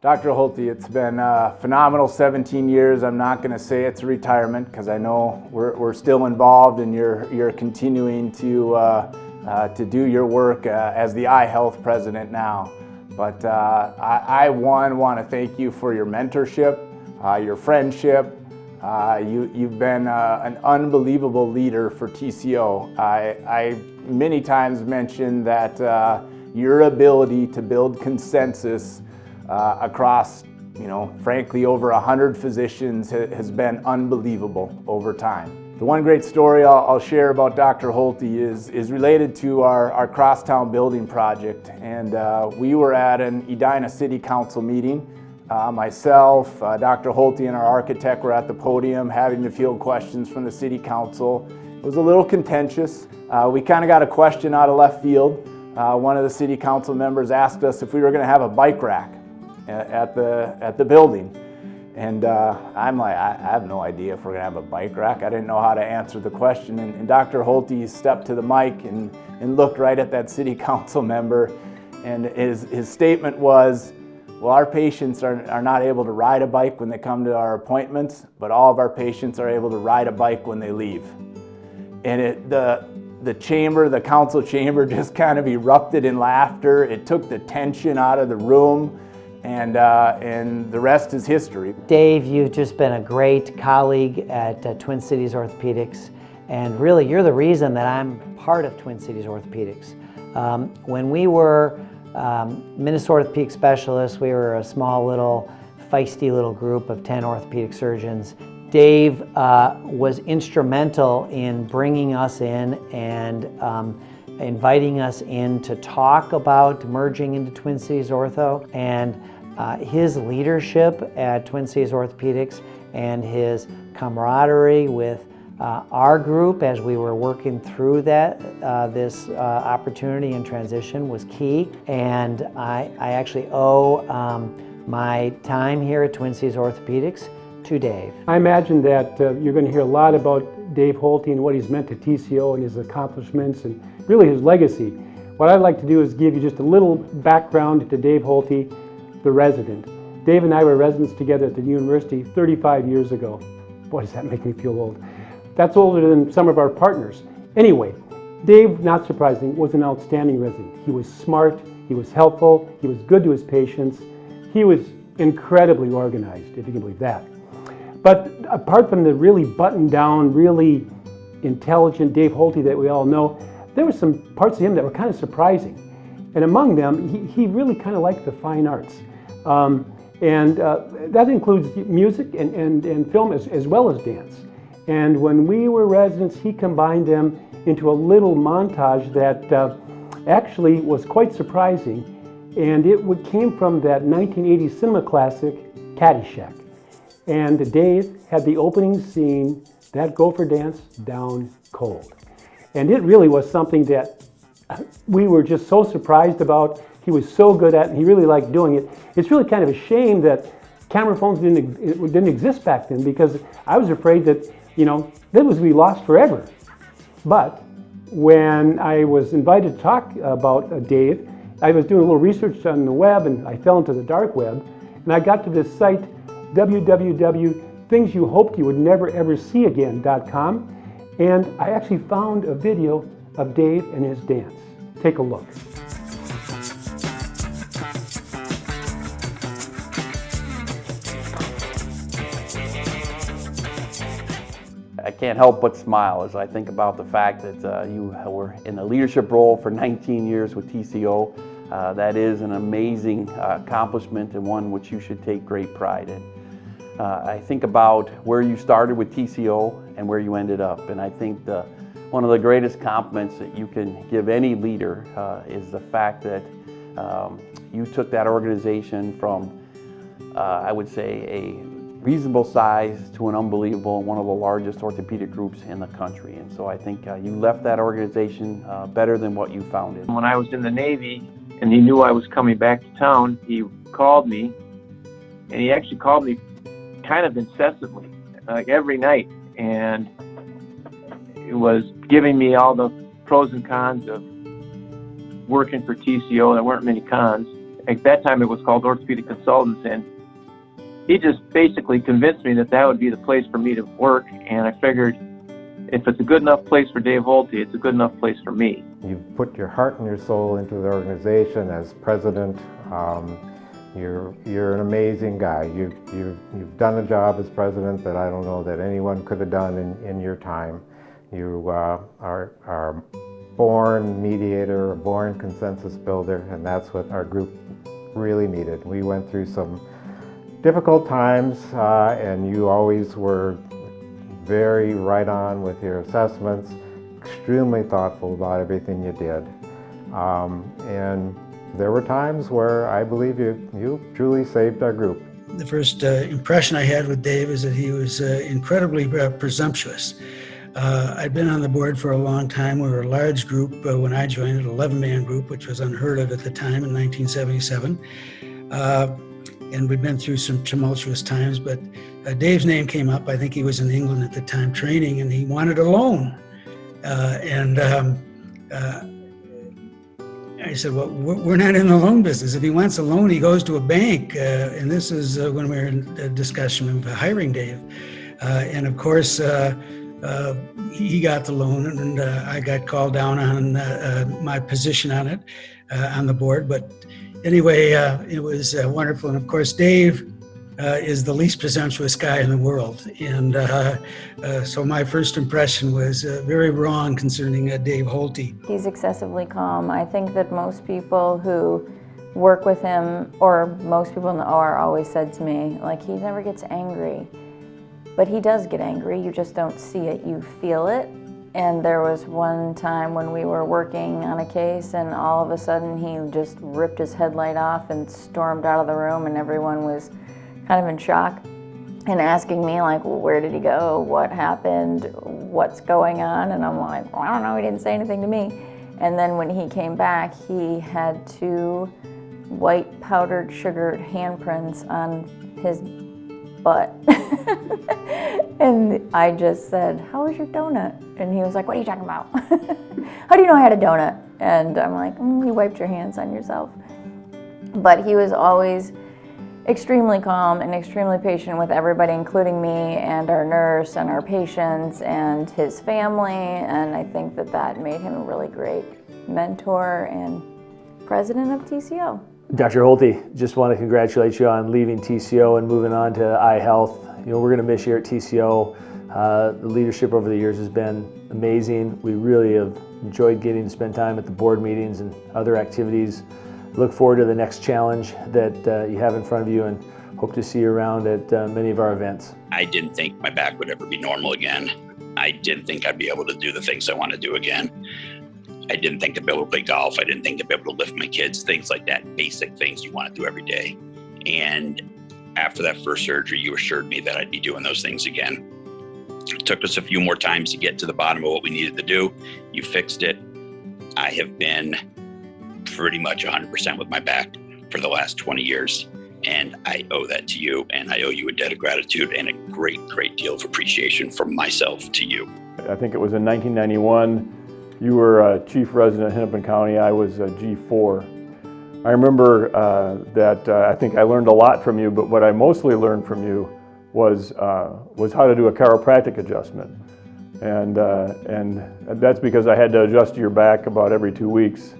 Dr. Holte, it's been a phenomenal 17 years. I'm not going to say it's a retirement because I know we're still involved and you're continuing to do your work as the eye health president now. But I want to thank you for your mentorship, your friendship. You've been an unbelievable leader for TCO. I many times mentioned that your ability to build consensus across, frankly, over 100 physicians has been unbelievable over time. The one great story I'll share about Dr. Holte is related to our Crosstown building project. And we were at an Edina City Council meeting. Myself, Dr. Holte, and our architect were at the podium having to field questions from the City Council. It was a little contentious. We kind of got a question out of left field. One of the City Council members asked us if we were going to have a bike rack at the building. And I'm like, I have no idea if we're going to have a bike rack. I didn't know how to answer the question. And Dr. Holte stepped to the mic and looked right at that City Council member. And his statement was, well, our patients are not able to ride a bike when they come to our appointments, but all of our patients are able to ride a bike when they leave. And the council chamber just kind of erupted in laughter. It took the tension out of the room, and the rest is history. Dave, you've just been a great colleague at Twin Cities Orthopedics, and really you're the reason that I'm part of Twin Cities Orthopedics. When we were Minnesota orthopedic specialists, we were a small little feisty little group of 10 orthopedic surgeons. Dave was instrumental in bringing us in and inviting us in to talk about merging into Twin Cities Ortho, and his leadership at Twin Cities Orthopedics and his camaraderie with our group as we were working through this opportunity and transition was key. And I actually owe my time here at Twin Cities Orthopedics to Dave. I imagine that you're going to hear a lot about Dave Holte and what he's meant to TCO and his accomplishments and really his legacy. What I'd like to do is give you just a little background to Dave Holte, the resident. Dave and I were residents together at the university 35 years ago. Boy, does that make me feel old. That's older than some of our partners. Anyway, Dave, not surprising, was an outstanding resident. He was smart, he was helpful, he was good to his patients, he was incredibly organized, if you can believe that. But apart from the really buttoned down, really intelligent Dave Holte that we all know, there were some parts of him that were kind of surprising. And among them, he really kind of liked the fine arts. That includes music and film as well as dance. And when we were residents, he combined them into a little montage that actually was quite surprising. And it came from that 1980 cinema classic, Caddyshack. And Dave had the opening scene, that gopher dance, down cold. And it really was something that we were just so surprised about. He was so good at it, and he really liked doing it. It's really kind of a shame that camera phones didn't exist back then, because I was afraid that, that was be lost forever. But when I was invited to talk about Dave, I was doing a little research on the web, and I fell into the dark web, and I got to this site, www.thingsyouhoped-you-would-never-ever-see-again.com, and I actually found a video of Dave and his dance. Take a look. I can't help but smile as I think about the fact that you were in a leadership role for 19 years with TCO. That is an amazing accomplishment and one which you should take great pride in. I think about where you started with TCO and where you ended up, and I think one of the greatest compliments that you can give any leader is the fact that you took that organization from, I would say, a reasonable size to an unbelievable, one of the largest orthopedic groups in the country. And so I think you left that organization better than what you found it. When I was in the Navy and he knew I was coming back to town, he called me, and he actually called me kind of incessantly, like every night, and it was giving me all the pros and cons of working for TCO. There weren't many cons, at that time it was called Orthopedic Consultants, and he just basically convinced me that that would be the place for me to work, and I figured if it's a good enough place for Dave Holte, it's a good enough place for me. You've put your heart and your soul into the organization as president. You're an amazing guy. You've done a job as president that I don't know that anyone could have done in your time. You are a born mediator, a born consensus builder, and that's what our group really needed. We went through some difficult times, and you always were very right on with your assessments, extremely thoughtful about everything you did. And there were times where I believe you truly saved our group. The first impression I had with Dave is that he was incredibly presumptuous. I'd been on the board for a long time. We were a large group when I joined, an 11-man group, which was unheard of at the time in 1977. And we'd been through some tumultuous times, but Dave's name came up. I think he was in England at the time training, and he wanted a loan. I said, well, we're not in the loan business. If he wants a loan, he goes to a bank. And this is when we were in a discussion of hiring Dave. And of course, he got the loan, and I got called down on my position on it, on the board. But anyway, it was wonderful. And of course, Dave is the least presumptuous guy in the world. And so my first impression was very wrong concerning Dave Holte. He's excessively calm. I think that most people who work with him, or most people in the OR always said to me, like, he never gets angry. But he does get angry, you just don't see it, you feel it. And there was one time when we were working on a case, and all of a sudden he just ripped his headlight off and stormed out of the room, and everyone was kind of in shock and asking me, like, well, where did he go? What happened? What's going on? And I'm like, well, I don't know, he didn't say anything to me. And then when he came back, he had 2 white powdered sugar handprints on his butt. And I just said, how was your donut? And he was like, what are you talking about? How do you know I had a donut? And I'm like, you wiped your hands on yourself. But he was always extremely calm and extremely patient with everybody, including me and our nurse and our patients and his family. And I think that that made him a really great mentor and president of TCO. Dr. Holte, just want to congratulate you on leaving TCO and moving on to iHealth. You know, we're going to miss you at TCO. The leadership over the years has been amazing. We really have enjoyed getting to spend time at the board meetings and other activities. Look forward to the next challenge that you have in front of you, and hope to see you around at many of our events. I didn't think my back would ever be normal again. I didn't think I'd be able to do the things I want to do again. I didn't think to be able to play golf. I didn't think to be able to lift my kids, things like that, basic things you want to do every day. And after that first surgery, you assured me that I'd be doing those things again. It took us a few more times to get to the bottom of what we needed to do. You fixed it. I have been pretty much 100% with my back for the last 20 years. And I owe that to you, and I owe you a debt of gratitude and a great, great deal of appreciation from myself to you. I think it was in 1991. You were chief resident of Hennepin County. I was G4. I remember that I think I learned a lot from you, but what I mostly learned from you was how to do a chiropractic adjustment. And that's because I had to adjust your back about every 2 weeks.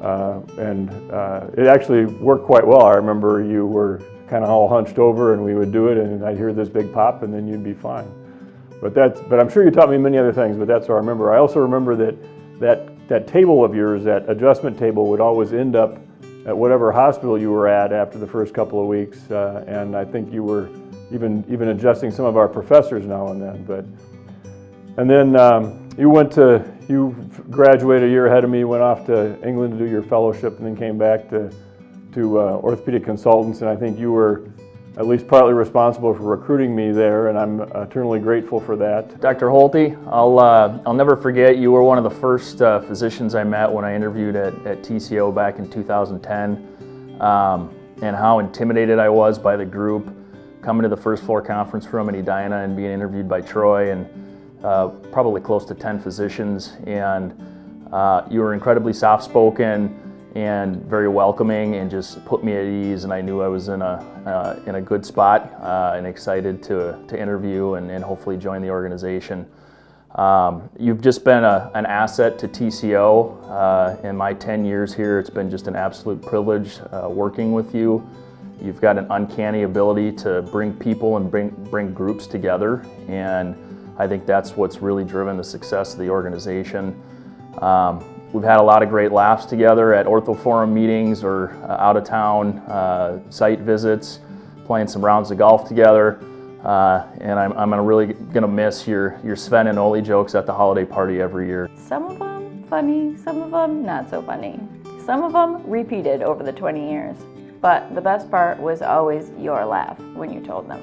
It actually worked quite well. I remember you were kind of all hunched over, and we would do it, and I'd hear this big pop, and then you'd be fine. But I'm sure you taught me many other things, but that's what I remember. I also remember that table of yours, that adjustment table, would always end up at whatever hospital you were at after the first couple of weeks. And I think you were even adjusting some of our professors now and then. And then you graduated a year ahead of me, went off to England to do your fellowship, and then came back to Orthopedic Consultants. And I think you were at least partly responsible for recruiting me there, and I'm eternally grateful for that. Dr. Holte, I'll never forget, you were one of the first physicians I met when I interviewed at TCO back in 2010, and how intimidated I was by the group, coming to the first floor conference room in Edina and being interviewed by Troy and probably close to 10 physicians. And you were incredibly soft-spoken and very welcoming, and just put me at ease, and I knew I was in a good spot, and excited to interview and hopefully join the organization. You've just been an asset to TCO. In my 10 years here, it's been just an absolute privilege working with you. You've got an uncanny ability to bring people and bring groups together, and I think that's what's really driven the success of the organization. We've had a lot of great laughs together at Ortho Forum meetings or out of town site visits, playing some rounds of golf together. And I'm really gonna miss your Sven and Oli jokes at the holiday party every year. Some of them funny, some of them not so funny. Some of them repeated over the 20 years. But the best part was always your laugh when you told them.